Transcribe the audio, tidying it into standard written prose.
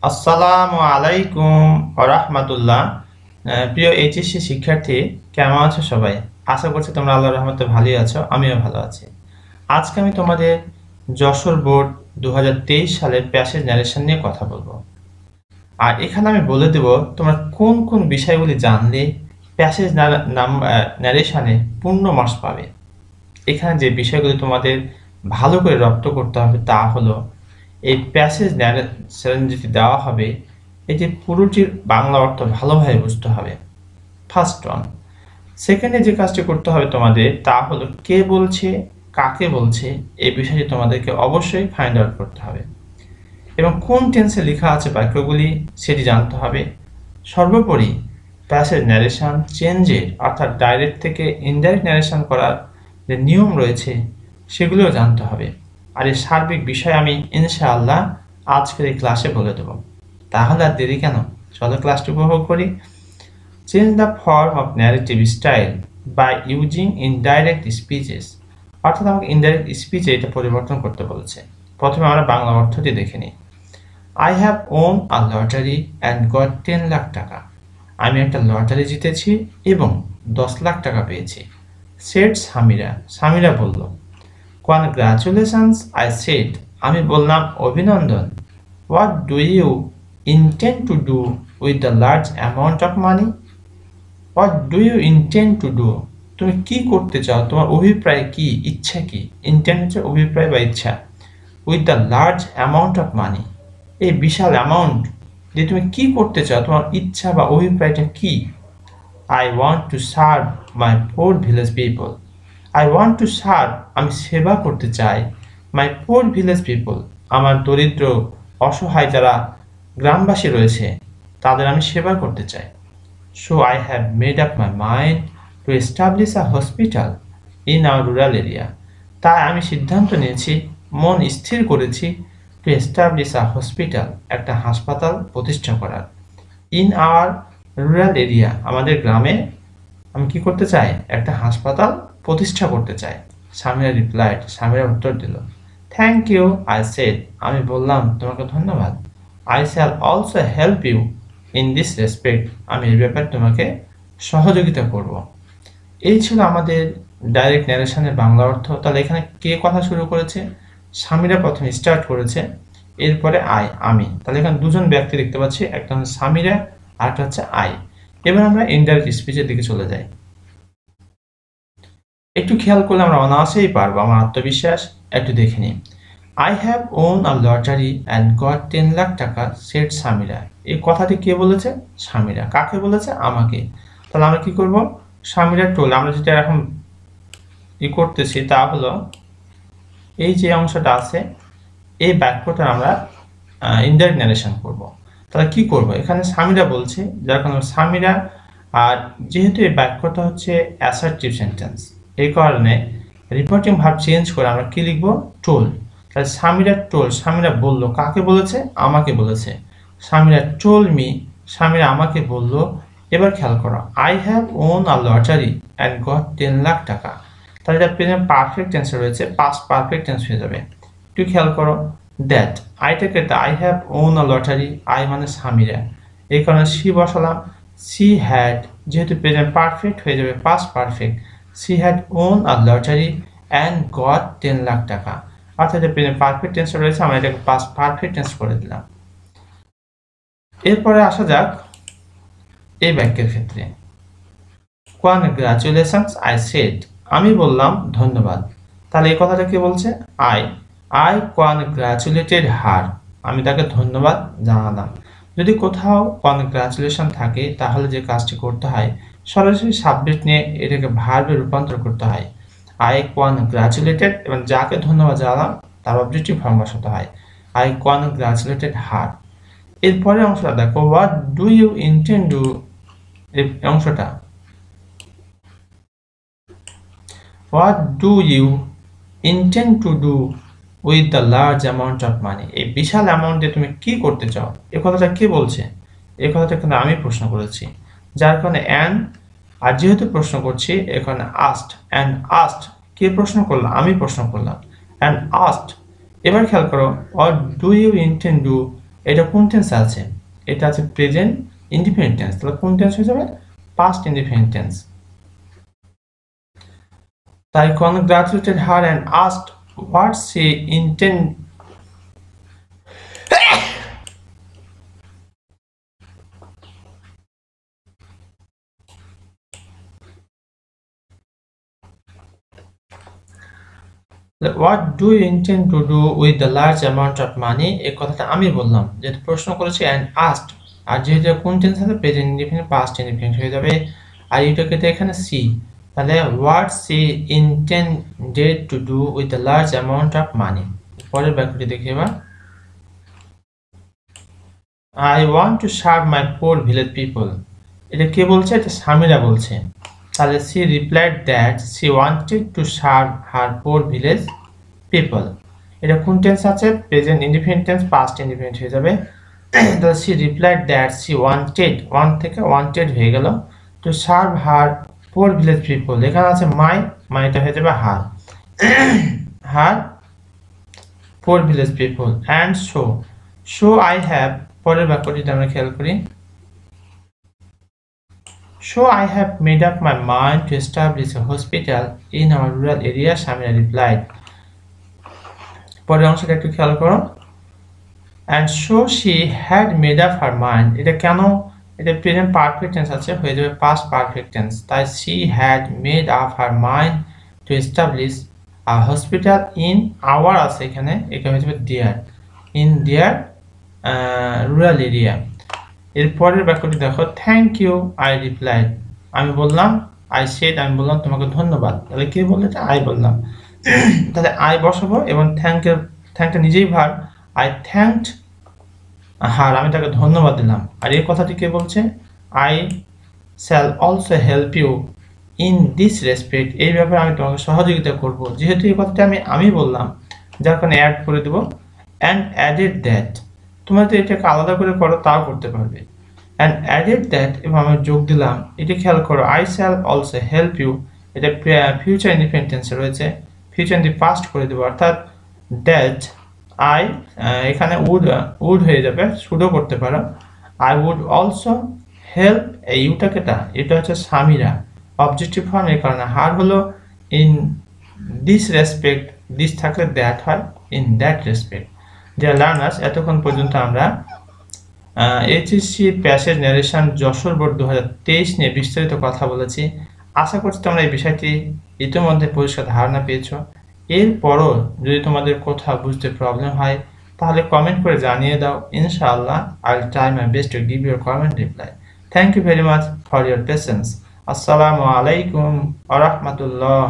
আসসালামু আলাইকুম ওয়া রাহমাতুল্লাহ। প্রিয় এইচএসসি শিক্ষার্থী, কেমন আছো সবাই? আশা করছি তোমরা আল্লাহর রহমতে ভালোই আছো, আমিও ভালো আছি। আজকে আমি তোমাদের যশোর বোর্ড 2023 সালের প্যাসেজ ন্যারেশন নিয়ে কথা বলবো। আর এখানে আমি বলে দেব তোমরা কোন কোন বিষয়গুলি জানলে প্যাসেজ ন্যারেশনে পূর্ণ মার্কস পাবে। এখানে যে বিষয়গুলি তোমাদের ভালো করে রপ্ত করতে হবে তা হলো, এই প্যাসেজ ন্যারেশন যেটি দেওয়া হবে এটি পুরোটির বাংলা অর্থ ভালোভাবে বুঝতে হবে, ফার্স্ট ওয়ান। সেকেন্ডে যে কাজটি করতে হবে তোমাদের তা হলো কে বলছে, কাকে বলছে, এই বিষয়টি তোমাদেরকে অবশ্যই ফাইন্ড আউট করতে হবে এবং কোন টেন্সে লেখা আছে বাক্যগুলি সেটি জানতে হবে। সর্বোপরি প্যাসেজ ন্যারেশন চেঞ্জের অর্থাৎ ডাইরেক্ট থেকে ইনডাইরেক্ট ন্যারেশন করার যে নিয়ম রয়েছে সেগুলিও জানতে হবে। আর এই সার্বিক বিষয় আমি ইনশাআল্লাহ আজকের এই ক্লাসে বলে দেব। তাহলে আর দেরি কেন, চলো ক্লাসটি উপভোগ করি। Change the form of narrative style by using indirect speeches, অর্থাৎ আমাকে ইনডাইরেক্ট স্পিচে এটা পরিবর্তন করতে বলেছে। প্রথমে আমরা বাংলা অর্থটি দেখে নিই। I have won a lottery and got 10 lakh টাকা। আমি একটা লটারি জিতেছি এবং 10 লাখ টাকা পেয়েছি। সেড সামিরা, সামিরা বলল। কনগ্রাচুলেশনস আই সেড, আমি বললাম অভিনন্দন। What do you intend to do with the large amount of money. What do you intend to do, তুমি কি করতে চাও, তোমার অভিপ্রায় কি, ইচ্ছা কি। ইন্টেন্ড হচ্ছে অভিপ্রায় বা ইচ্ছা। With the large amount of money, এই বিশাল অ্যামাউন্ট যে তুমি কি করতে চাও, তোমার ইচ্ছা বা অভিপ্রায়টা কি। I want to serve my poor village people. I want to serve, আমি সেবা করতে চাই। মাই পোর ভিলেজ পিপল, আমার দরিদ্র অসহায় যারা গ্রামবাসী রয়েছে তাদের আমি সেবা করতে চাই। So I have made up my mind to establish a hospital in our rural area, তাই আমি সিদ্ধান্ত নিয়েছি, মন স্থির করেছি, টু এস্টাবলিশ আ হসপিটাল, একটা হাসপাতাল প্রতিষ্ঠা করার। ইন আওয়ার রুরাল এরিয়া, আমাদের গ্রামে আমি কি করতে চাই, একটা হাসপাতাল প্রতিষ্ঠা করতে চাই। সামিরা রিপ্লাইড, সামিরা উত্তর দিল। থ্যাংক ইউ আই সেড, আমি বললাম তোমাকে ধন্যবাদ। I shall also help you in this respect, আমি এই ব্যাপারে তোমাকে সহযোগিতা করব। এই ছিল আমাদের ডাইরেক্ট ন্যারেশনের বাংলা অর্থ। তাহলে এখানে কে কথা শুরু করেছে, সামিরা প্রথমে স্টার্ট করেছে, এরপরে আই, আমি। তাহলে এখানে দুজন ব্যক্তি দেখতে পাচ্ছি, একটা হচ্ছে সামিরা আর একটা হচ্ছে আই। এবার আমরা ইনডাইরেক্ট স্পিচের দিকে চলে যাই। একটু খেয়াল করলে আমরা অনায়াসেই পারবো, আমার আত্মবিশ্বাস। একটু দেখে নিই। I have won a lottery and got 10 lakh টাকা, সেড সামিরা। এই কথাটি কে বলেছে, সামিরা। কাকে বলেছে, আমাকে। তাহলে আমরা কি করব, সামিরা টোল, আমরা যেটা এখন করতেছি তা হলো এই যে অংশটা আছে এই বাক্যটা আমরা ইনডাইরেক্ট ন্যারেশন করব। তাহলে কি করব, এখানে সামিরা বলছে, যার কারণে সামিরা, আর যেহেতু এই বাক্যটা হচ্ছে অ্যাসার্টিভ সেন্টেন্স, এই কারণে রিপোর্টিং ভার্ব চেঞ্জ করে আমরা কি লিখব, টোল। তাহলে সামিরা টোল, সামিরা বলল, কাকে বলেছে, আমাকে বলেছে। সামিরা টোল মি, সামিরা আমাকে বলল। এবার খেয়াল করো, I have won a lottery and got 10 lakh টাকা। তাহলে এটা প্রেজেন্ট পারফেক্ট টেন্স রয়েছে, পাস্ট পারফেক্ট টেন্স হয়ে যাবে। একটু খেয়াল করো, দ্যাট, আইটাকে I have won a lottery, I মানে সামিরা, এই কারণে সি বসালাম। সি হ্যাড, যেহেতু প্রেজেন্ট পারফেক্ট হয়ে যাবে past perfect. She had won a lottery and got 10 lakh টাকা, অর্থাৎ প্রেজেন্ট পারফেক্ট টেন্স রয়েছে, আমরা এটাকে পাস্ট পারফেক্ট টেন্স করে দিলাম। এরপরে আসা যাক এই বাক্যের ক্ষেত্রে। কনগ্রাচুলেশনস আই সেড, আমি বললাম ধন্যবাদ। তাহলে এই কথাটা কে বলছে, আই কনগ্রাচুলেটেড হার, আমি তাকে ধন্যবাদ জানালাম। যদি কোথাও কনগ্রাচুলেশন থাকে তাহলে যে কাজটি করতে হয়, সরাসরি সাবজেক্ট নিয়ে এটাকে ভার্বে রূপান্তর করতে হয়। আই কনগ্রাচুলেটেড, এবং যাকে ধন্যবাদ জানালাম তার অবজেক্টিভ ফর্ম বসাতে হয়, আই কনগ্রাচুলেটেড হার। এরপরে অংশটা দেখো, what do you intend do, এই অংশটা, what do you intend to do with the large amount of money, এই বিশাল অ্যামাউন্ট দিয়ে তুমি কি করতে চাও। এই কথাটা কে বলছে, এই কথাটা কিন্তু আমি প্রশ্ন করেছি, যার কারণে অ্যান্ড, আর যেহেতু প্রশ্ন করছি এখানে আস্ট, অ্যান্ড আস্ট, কে প্রশ্ন করলো, আমি প্রশ্ন করলাম, অ্যান্ড আস্ট। এবার খেয়াল করো, what do you intend do এটা কোন টেন্সে আছে? এটা আছে প্রেজেন্ট ইনডিফিনিট টেন্স, তাহলে কোন টেন্স হয়ে যাবে? Past indefinite tense. I congratulated her and asked what she intend. What do you intend to do with the large amount of money? এই কথাটা আমি বললাম, যেহেতু প্রশ্ন করেছি and asked, আর যেহেতু কোন টেন্স আছে প্রেজেন্ট ইনডিফিনিট পাস্ট ইনডিফিনিট হয়ে যাবে, আর এটাকে তো এখানে সি, তাহলে what she intended to do with the large amount of money। পরের বাক্যটি দেখি এবার। I want to serve my poor village people। এটা কে বলছে? এটা সামিরা বলছে। তাহলে she replied that she wanted to serve her poor village people। এটা কোন টেন্স আছে? Present indefinite tense past indefinite হয়ে যাবে। তাহলে she replied that she wanted, one থেকে wanted হয়ে গেল, to serve her poor village people। এখানে আছে মাইটা হয়ে যাবে her, her poor village people, and so I have, পরের বাক্যটি আমরা খেয়াল করি। So I have made up my mind to establish a hospital in our rural area, Shamira replied। পরের অংশটা একটু খেয়াল করো। And so she had made up her mind, এটা কেন? এটা প্রেজেন্ট পারফেক্ট টেন্স আছে, হয়ে যাবে পাস্ট পারফেক্ট টেন্স। তাই she had made up her mind to establish a hospital in our, আছে এখানে, এটা হয়ে যাবে their, in their rural area। এর পরের বাক্যটি দেখো, থ্যাংক ইউ আই রিপ্লাইড, আমি বললাম, আই সেড, আমি বললাম তোমাকে ধন্যবাদ। তাহলে কে বললে? আই বললাম। তাহলে আই বসাবো এবং থ্যাংকটা নিজেই ভার, আই থ্যাঙ্কড হার, আমি তাকে ধন্যবাদ দিলাম। আর এই কথাটি কে বলছে? I shall also help you in this respect, এই ব্যাপারে আমি তোমাকে সহযোগিতা করব। যেহেতু এই কথাটি আমি বললাম, যার কারণে অ্যাড করে দেবো, অ্যান্ড অ্যাডেড দ্যাট, তোমরা তো এটাকে আলাদা করে করো তাও করতে পারবে। অ্যান্ড অ্যাডেড দ্যাট, এবং আমি যোগ দিলাম, এটা খেয়াল করো, I shall also help you, এটা ফিউচার ইনডিফিনিট টেন্সে রয়েছে, ফিউচার ইন দি পাস্ট করে দেবো, অর্থাৎ দ্যাট আই, এখানে উড হয়ে যাবে, শুডও করতে পারো। আই উড অলসো হেল্প, এই ইউটাকেটা, এটা হচ্ছে সামিরা, অবজেক্টিভ ফর্ম, এই কারণে হার হলো ইন দিস রেসপেক্ট, দিস থাকলে দ্যাট হয়, in that respect. Dear learners, এতক্ষণ পর্যন্ত আমরা HSC passage narration Jessore board 2023 নিয়ে বিস্তারিত কথা বলেছি। আশা করছি তোমরা এই বিষয়টি ইতিমধ্যে পরিষ্কার ধারণা পেয়েছো। এরপরও যদি তোমাদের কোথাও বুঝতে প্রবলেম হয় তাহলে কমেন্ট করে জানিয়ে দাও, ইনশাআল্লাহ I will try my best to give your comment reply. Thank you very much for your patience. আসসালামু আলাইকুম ওয়া রাহমাতুল্লাহ।